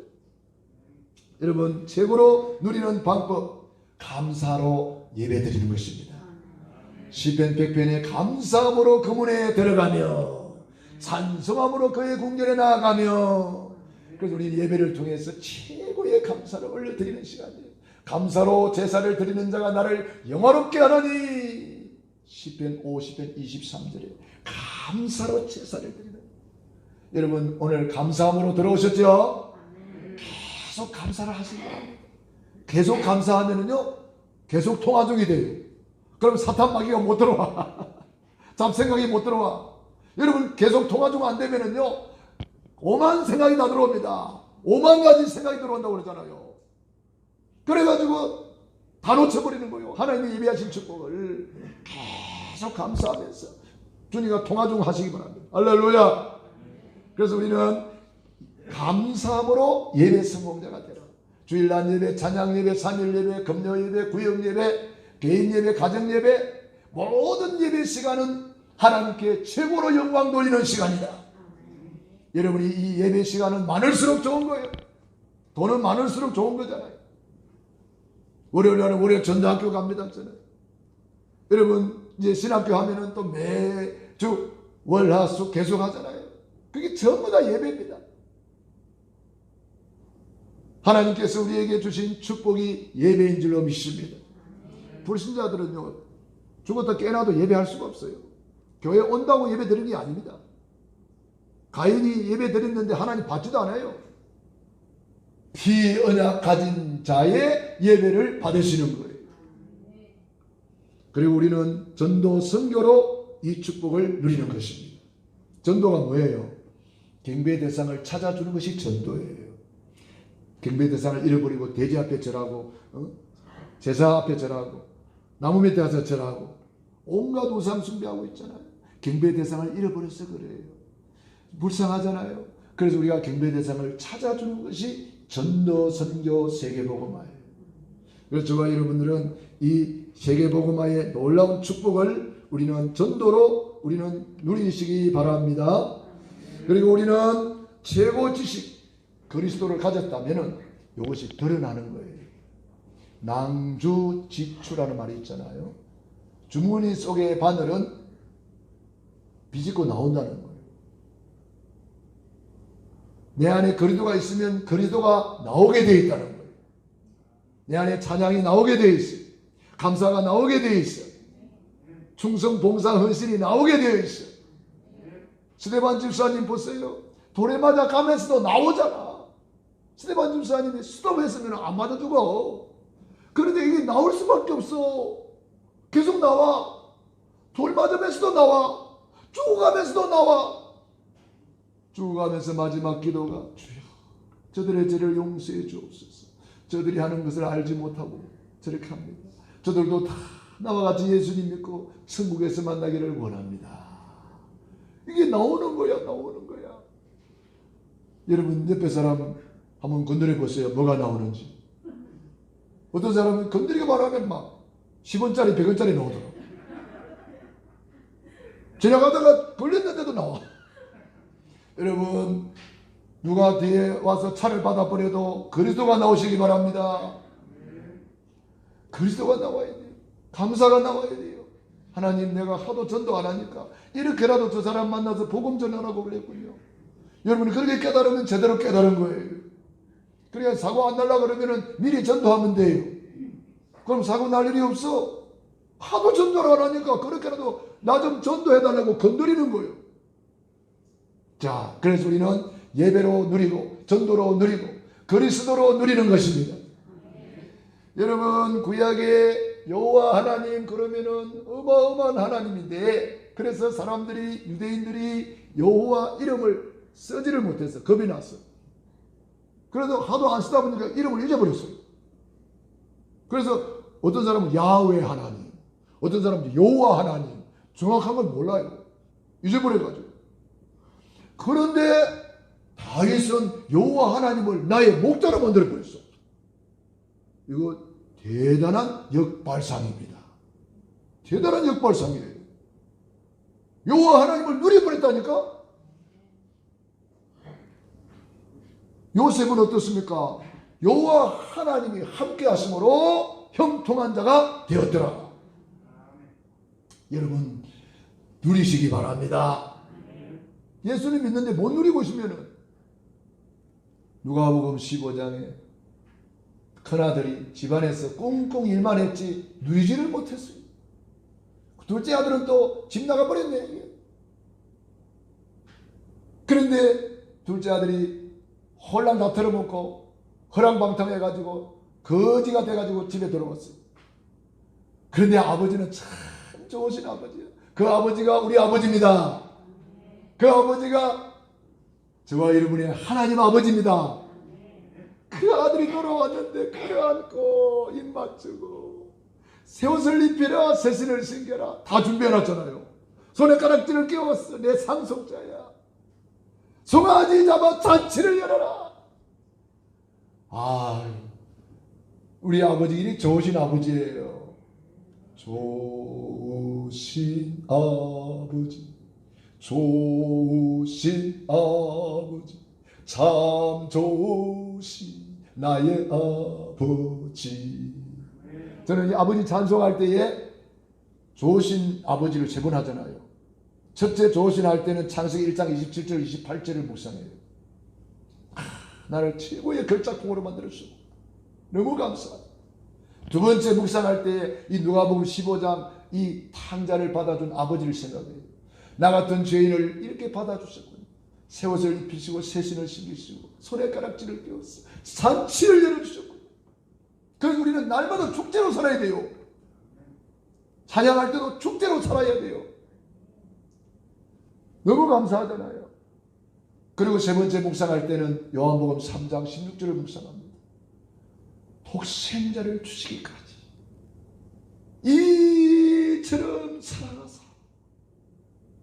여러분 최고로 누리는 방법, 감사로 예배드리는 것입니다. 시편 100편에 감사함으로 그 문에 들어가며 찬송함으로 그의 궁전에 나아가며, 그래서 우리 예배를 통해서 최고의 감사를 올려드리는 시간이에요. 감사로 제사를 드리는 자가 나를 영화롭게 하나니. 시편 50편 23절에 감사로 제사를 드리는. 여러분 오늘 감사함으로 들어오셨죠? 계속 감사를 하시기 바랍니다. 계속 감사하면은요 계속 통화중이 돼요. 그럼 사탄 마귀가 못 들어와. 잡생각이 못 들어와. 여러분 계속 통화중 안 되면은요 오만 생각이 다 들어옵니다. 5만 가지 생각이 들어온다고 그러잖아요. 그래가지고 다 놓쳐버리는 거예요. 하나님이 예비하신 축복을 계속 감사하면서 주님과 통화 중 하시기 바랍니다. 할렐루야. 그래서 우리는 감사함으로 예배 성공자가 되라. 주일날 예배, 찬양 예배, 3일 예배, 금요 예배, 구역 예배, 개인 예배, 가정 예배, 모든 예배 시간은 하나님께 최고로 영광 돌리는 시간이다. 여러분이 이 예배 시간은 많을수록 좋은 거예요. 돈은 많을수록 좋은 거잖아요. 월요일 날은 월요일 전도학교 갑니다. 저는. 여러분 이제 신학교 하면은 또 매주 월화수 계속 하잖아요. 그게 전부 다 예배입니다. 하나님께서 우리에게 주신 축복이 예배인 줄로 믿습니다. 불신자들은요, 죽었다 깨어나도 예배할 수가 없어요. 교회 온다고 예배 드리는 게 아닙니다. 가인이 예배 드렸는데 하나님 받지도 않아요. 피언약 가진 자의 예배를 받으시는 거예요. 그리고 우리는 전도 선교로 이 축복을 누리는 것입니다. 전도가 뭐예요? 경배 대상을 찾아주는 것이 전도예요. 경배 대상을 잃어버리고 돼지 앞에 절하고 제사 앞에 절하고 나무 밑에 가서 절하고 온갖 우상 숭배하고 있잖아요. 경배 대상을 잃어버려서 그래요. 불쌍하잖아요. 그래서 우리가 경배 대상을 찾아주는 것이 전도 선교 세계복음화예요. 그래서 저와 여러분들은 이 세계복음화의 놀라운 축복을 우리는 전도로 우리는 누리시기 바랍니다. 그리고 우리는 최고 지식 그리스도를 가졌다면 이것이 드러나는 거예요. 낭주지추라는 말이 있잖아요. 주머니 속의 바늘은 비집고 나온다는 거예요. 내 안에 그리스도가 있으면 그리스도가 나오게 되어 있다는 거예요. 내 안에 찬양이 나오게 되어 있어요. 감사가 나오게 되어 있어요. 충성, 봉사, 헌신이 나오게 되어 있어요. 스데반 집사님 보세요. 돌에 맞아 가면서도 나오잖아. 스데반 집사님이 스톱했으면 안 맞아 죽어. 그런데 이게 나올 수밖에 없어. 계속 나와. 돌 맞으면서도 나와. 죽어가면서도 나와. 죽어가면서 마지막 기도가 주여 저들의 죄를 용서해 주옵소서. 저들이 하는 것을 알지 못하고 저렇게 합니다. 저들도 다 나와 같이 예수님 믿고 천국에서 만나기를 원합니다. 이게 나오는 거야. 나오는 거야. 여러분 옆에 사람 한번 건드려 보세요. 뭐가 나오는지. 어떤 사람은 건드리기 바라면 막 10원짜리 100원짜리 나오더라고. 지나가다가 걸렸는데도 나와. 여러분 누가 뒤에 와서 차를 받아버려도 그리스도가 나오시기 바랍니다. 그리스도가 나와야 돼요. 감사가 나와야 돼요. 하나님 내가 하도 전도 안 하니까 이렇게라도 저 사람 만나서 복음 전하라고 그랬군요. 여러분 그렇게 깨달으면 제대로 깨달은 거예요. 그러니까 사고 안 날라 그러면 미리 전도하면 돼요. 그럼 사고 날 일이 없어. 하도 전도를 안 하니까 그렇게라도 나 좀 전도해달라고 건드리는 거예요. 자, 그래서 우리는 예배로 누리고 전도로 누리고 그리스도로 누리는 것입니다. 여러분 구약의 여호와 하나님 그러면은 어마어마한 하나님인데 그래서 사람들이 유대인들이 여호와 이름을 쓰지를 못해서 겁이 났어요. 그래서 하도 안 쓰다 보니까 이름을 잊어버렸어요. 그래서 어떤 사람은 야훼 하나님, 어떤 사람은 여호와 하나님, 정확한 건 몰라요. 잊어버려가지고. 그런데 다윗은 여호와 하나님을 나의 목자로 만들어버렸어. 이거 대단한 역발상입니다. 대단한 역발상이에요. 여호와 하나님을 누려버렸다니까. 요셉은 어떻습니까? 여호와 하나님이 함께 하심으로 형통한 자가 되었더라. 여러분 누리시기 바랍니다. 예수님 믿는데 못 누리고 있으면은 누가복음 15장에 큰아들이 집안에서 꽁꽁 일만 했지 누리지를 못했어요. 둘째 아들은 또 집 나가버렸네. 그런데 둘째 아들이 홀랑 다 털어먹고 허랑방탕해가지고 거지가 돼가지고 집에 들어왔어요. 그런데 아버지는 참 좋으신 아버지예요. 그 아버지가 우리 아버지입니다. 그 아버지가 저와 여러분의 하나님 아버지입니다. 그 아들이 돌아왔는데 끌어안고 입 맞추고 새 옷을 입히라 새 신을 신겨라 다 준비해놨잖아요. 손에 가락지를 끼웠어. 내 상속자야. 송아지 잡아 잔치를 열어라. 아, 우리 아버지 이리 좋으신 아버지예요. 좋으신 아버지 좋으신 아버지, 참 좋으신 나의 아버지. 저는 이 아버지 찬송할 때에 좋으신 아버지를 세 번 하잖아요. 첫째 좋으신 할 때는 창세기 1장 27절 28절을 묵상해요. 나를 최고의 걸작품으로 만들었어. 너무 감사하다. 두 번째 묵상할 때 이 누가복음 15장 이 탕자를 받아준 아버지를 생각해요. 나 같은 죄인을 이렇게 받아주셨군요. 새 옷을 입히시고 새 신을 신기시고 손에 가락지를 띄웠어. 산치를 열어주셨군요. 그래서 우리는 날마다 축제로 살아야 돼요. 찬양할 때도 축제로 살아야 돼요. 너무 감사하잖아요. 그리고 세 번째 묵상할 때는 요한복음 3장 16절을 묵상합니다. 독생자를 주시기까지 이처럼 사랑하사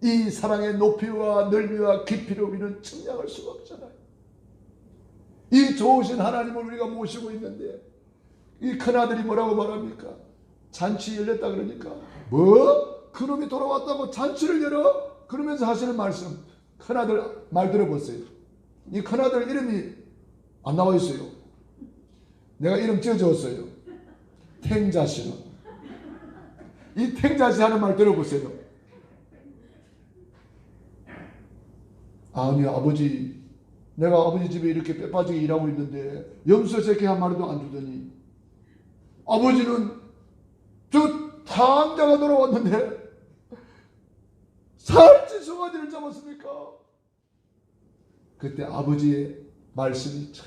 이 사랑의 높이와 넓이와 깊이를 우리는 측량할 수가 없잖아요. 이 좋으신 하나님을 우리가 모시고 있는데 이 큰아들이 뭐라고 말합니까? 잔치 열렸다 그러니까 뭐? 그놈이 돌아왔다고 잔치를 열어? 그러면서 하시는 말씀, 큰아들 말 들어보세요. 이 큰아들 이름이 안 나와 있어요. 내가 이름 지어줬어요. 탱자씨. 이 탱자씨 하는 말 들어보세요. 아니 아버지, 내가 아버지 집에 이렇게 빼빠지게 일하고 있는데 염소 새끼 한 마리도 안 주더니 아버지는 저 탕자가 돌아왔는데 살찐 송아지를 잡았습니까? 그때 아버지의 말씀이 참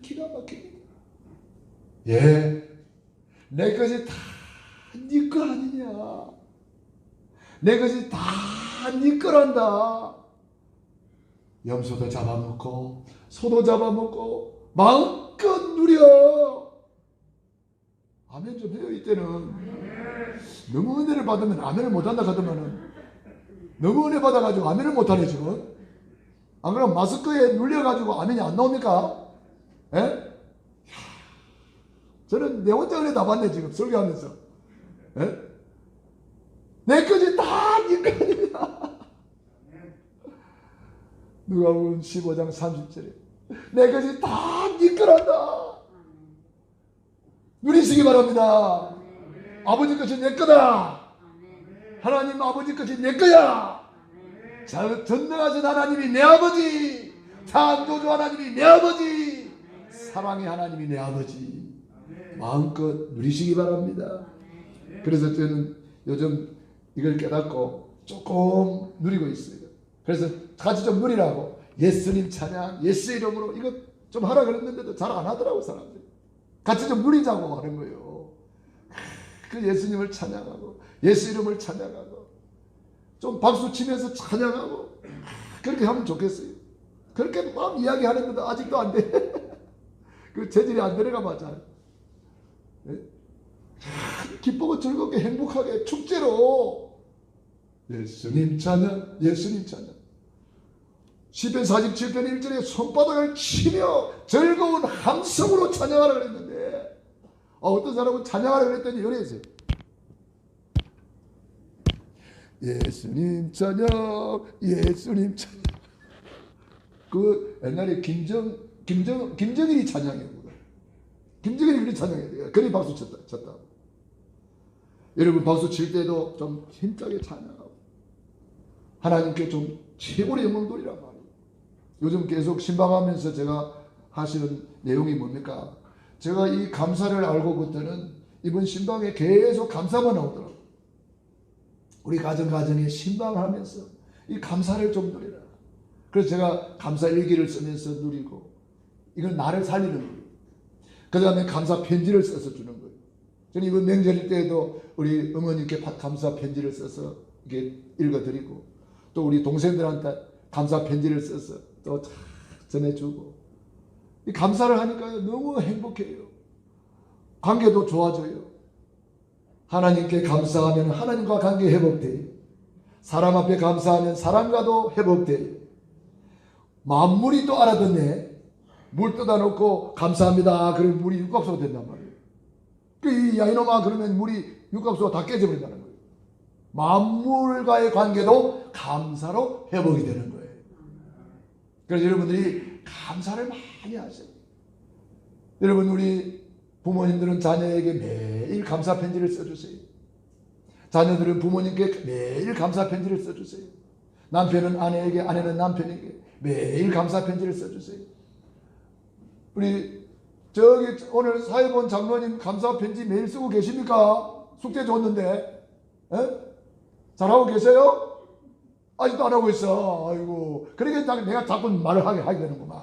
기가 막힙니다. 예, 내 것이 다 네 거 아니냐. 내 것이 다 네 거란다. 염소도 잡아먹고 소도 잡아먹고 마음껏 누려. 아멘 좀 해요. 이때는 너무 은혜를 받으면 아멘을 못한다 하더만은 너무 은혜 받아가지고 아멘을 못하네 지금. 안 그러면 마스크에 눌려가지고 아멘이 안 나옵니까? 예? 저는 내 혼자 은혜 다 받네 지금 설교하면서. 예? 내 것이 다 네 거 아니냐. 누가복음 15장 30절에 내 것이 다 네 거란다. 누리시기 바랍니다. 아버지 것이 내 거다. 하나님 아버지 것이 내 거야. 전능하신 하나님이 내 아버지, 창조주 하나님이 내 아버지, 사랑의 하나님이 내 아버지. 마음껏 누리시기 바랍니다. 그래서 저는 요즘 이걸 깨닫고 조금 누리고 있어요. 그래서 같이 좀 누리라고 예수님 찬양, 예수 이름으로 이거 좀 하라 그랬는데도 잘 안 하더라고 사람들이. 같이 좀 누리자고 하는 거예요. 그 예수님을 찬양하고 예수 이름을 찬양하고 좀 박수 치면서 찬양하고 그렇게 하면 좋겠어요. 그렇게 막 이야기하는데도 아직도 안 돼. 그 재질이 안 들어가 맞아. 기쁘고 즐겁게 행복하게 축제로 예수님 찬양, 예수님 찬양. 시편 47편 1절에 손바닥을 치며 즐거운 함성으로 찬양하라 그랬는데 어떤 사람은 찬양하라 그랬더니 이래 했어요. 예수님 찬양, 예수님 찬양. 그 옛날에 김정일이 찬양이에요. 김정일이 그리 찬양해야 돼요. 그리 박수 쳤다. 여러분 박수 칠 때도 좀 힘차게 찬양하고 하나님께 좀 최고의 영광 돌리란 말이에요. 요즘 계속 신방하면서 제가 하시는 내용이 뭡니까? 제가 이 감사를 알고부터는 이번 신방에 계속 감사만 나오더라고요. 우리 가정에 신방하면서 이 감사를 좀 누리라. 그래서 제가 감사 일기를 쓰면서 누리고 이건 나를 살리는 거예요. 그 다음에 감사 편지를 써서 주는 거예요. 저는 이번 명절 때에도 우리 어머니께 감사 편지를 써서 이렇게 읽어드리고 또 우리 동생들한테 감사 편지를 써서 또 전해주고 이 감사를 하니까 너무 행복해요. 관계도 좋아져요. 하나님께 감사하면 하나님과 관계 회복돼요. 사람 앞에 감사하면 사람과도 회복돼요. 만물이 또 알아듣네. 물 떠다 놓고 감사합니다. 그러면 물이 육각수가 된단 말이에요. 이 야이놈아 그러면 물이 육각수가 다 깨져버린다는 거예요. 만물과의 관계도 감사로 회복이 되는 거예요. 그래서 여러분들이 감사를 많이 하세요. 여러분, 우리 부모님들은 자녀에게 매일 감사 편지를 써주세요. 자녀들은 부모님께 매일 감사 편지를 써주세요. 남편은 아내에게, 아내는 남편에게 매일 감사 편지를 써주세요. 우리 저기 오늘 사회본 장로님 감사 편지 매일 쓰고 계십니까? 숙제 줬는데 잘하고 계세요? 아직도 안 하고 있어. 아이고, 그러니까 내가 자꾸 말을 하게 되는구만.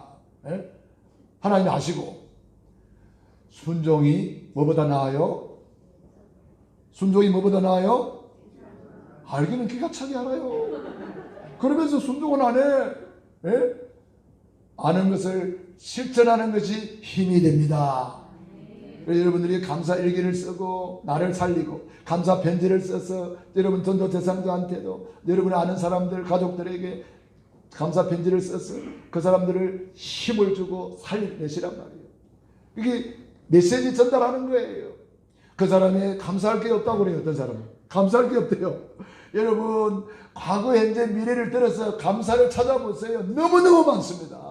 하나님 아시고. 순종이 뭐보다 나아요? 순종이 뭐보다 나아요? 알기는 기가 차게 알아요. 그러면서 순종은 안 해. 아는 것을 실천하는 것이 힘이 됩니다. 여러분들이 감사 일기를 쓰고 나를 살리고 감사 편지를 써서 여러분 전도 대상자한테도 여러분이 아는 사람들 가족들에게 감사 편지를 써서 그 사람들을 힘을 주고 살려내시란 말이에요. 이게 메시지 전달하는 거예요. 그 사람이 감사할 게 없다고 그래요. 어떤 사람은 감사할 게 없대요. 여러분, 과거 현재 미래를 들어서 감사를 찾아보세요. 너무너무 많습니다.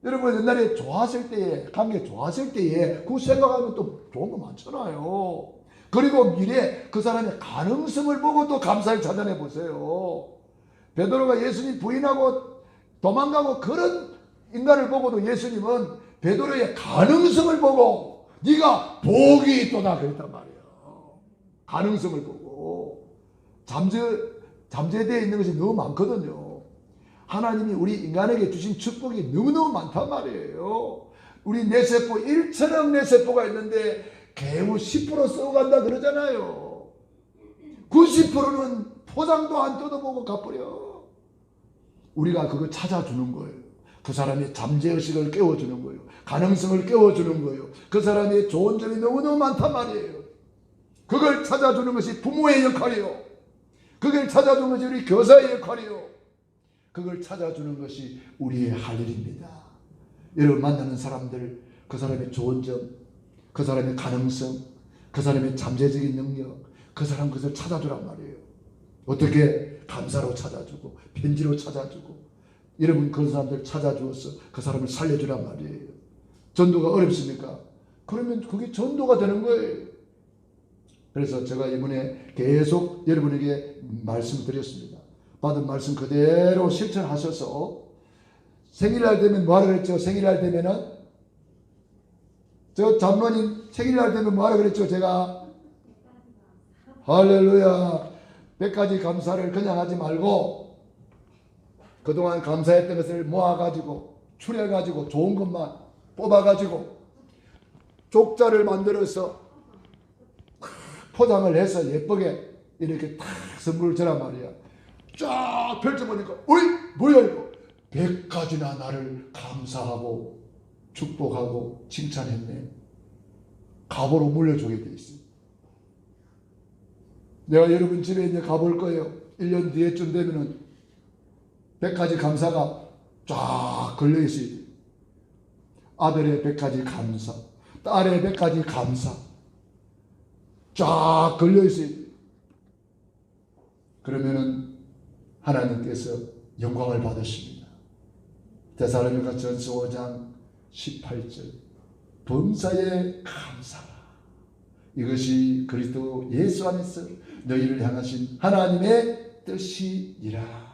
여러분, 옛날에 좋았을 때에, 관계 좋았을 때에 그 생각하면 또 좋은 거 많잖아요. 그리고 미래 그 사람의 가능성을 보고 또 감사를 찾아내 보세요. 베드로가 예수님 부인하고 도망가고 그런 인간을 보고도 예수님은 베드로의 가능성을 보고 네가 복이 있도다 그랬단 말이에요. 가능성을 보고. 잠재되어 있는 것이 너무 많거든요. 하나님이 우리 인간에게 주신 축복이 너무너무 많단 말이에요. 우리 뇌세포 1천억 뇌세포가 있는데 겨우 10% 써간다 그러잖아요. 90%는 포장도 안 뜯어보고 가버려. 우리가 그거 찾아주는 거예요. 그 사람의 잠재의식을 깨워주는 거예요. 가능성을 깨워주는 거예요. 그 사람의 좋은 점이 너무너무 많단 말이에요. 그걸 찾아주는 것이 부모의 역할이요. 그걸 찾아주는 것이 우리 교사의 역할이요. 그걸 찾아주는 것이 우리의 할 일입니다. 여러분 만나는 사람들, 그 사람의 좋은 점, 그 사람의 가능성, 그 사람의 잠재적인 능력, 그 사람 그것을 찾아주란 말이에요. 어떻게? 감사로 찾아주고 편지로 찾아주고. 여러분 그런 사람들 찾아주어서 그 사람을 살려주란 말이에요. 전도가 어렵습니까? 그러면 그게 전도가 되는 거예요. 그래서 제가 이번에 계속 여러분에게 말씀을 드렸습니다. 받은 말씀 그대로 실천하셔서 생일날 되면 뭐하라 그랬죠? 생일날 되면은 저 장로님 생일날 되면 뭐하라 그랬죠? 제가 할렐루야 100가지 감사를 그냥 하지 말고 그동안 감사했던 것을 모아가지고 추려가지고 좋은 것만 뽑아가지고 족자를 만들어서 포장을 해서 예쁘게 이렇게 탁 선물을 주란 말이야. 쫙 펼쳐보니까 어이 뭐야 이거 100가지나 나를 감사하고 축복하고 칭찬했네. 갑으로 물려주게 돼 있어요. 내가 여러분 집에 이제 가볼 거예요. 1년 뒤에쯤 되면은 100가지 감사가 쫙 걸려 있어요. 아들의 100가지 감사, 딸의 100가지 감사 쫙 걸려 있어요. 그러면은 하나님께서 영광을 받으십니다. 데살로니가 전서 5장 18절 범사에 감사라. 이것이 그리스도 예수 안에서 너희를 향하신 하나님의 뜻이니라.